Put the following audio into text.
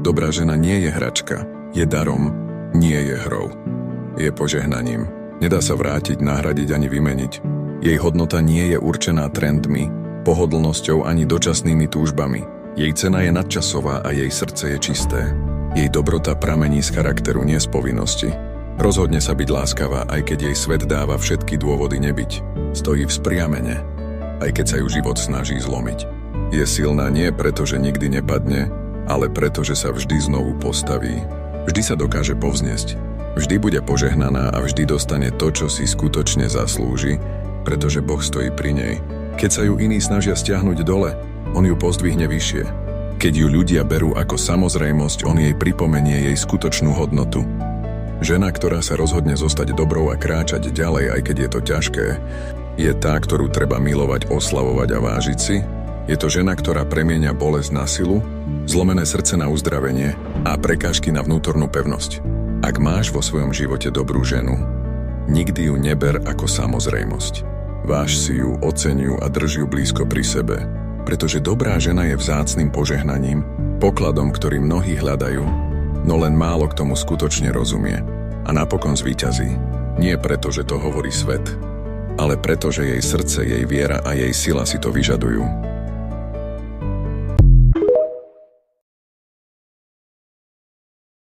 Dobrá žena nie je hračka, je darom, nie je hrou. Je požehnaním. Nedá sa vrátiť, nahradiť ani vymeniť. Jej hodnota nie je určená trendmi, pohodlnosťou ani dočasnými túžbami. Jej cena je nadčasová a jej srdce je čisté. Jej dobrota pramení z charakteru, nie z povinnosti. Rozhodne sa byť láskavá, aj keď jej svet dáva všetky dôvody nebyť. Stojí v spriamene, aj keď sa ju život snaží zlomiť. Je silná nie preto, že nikdy nepadne, ale preto, že sa vždy znovu postaví. Vždy sa dokáže povzniesť. Vždy bude požehnaná a vždy dostane to, čo si skutočne zaslúži, pretože Boh stojí pri nej. Keď sa ju iní snažia stiahnuť dole, on ju pozdvihne vyššie. Keď ju ľudia berú ako samozrejmosť, on jej pripomenie jej skutočnú hodnotu. Žena, ktorá sa rozhodne zostať dobrou a kráčať ďalej, aj keď je to ťažké, je tá, ktorú treba milovať, oslavovať a vážiť si. Je to žena, ktorá premieňa bolesť na silu, zlomené srdce na uzdravenie a prekážky na vnútornú pevnosť. Ak máš vo svojom živote dobrú ženu, nikdy ju neber ako samozrejmosť. Váž si ju, oceň ju a drž ju blízko pri sebe, pretože dobrá žena je vzácnym požehnaním, pokladom, ktorý mnohí hľadajú, no len málo k tomu skutočne rozumie. A napokon zvíťazí. Nie preto, že to hovorí svet, ale preto, že jej srdce, jej viera a jej sila si to vyžadujú.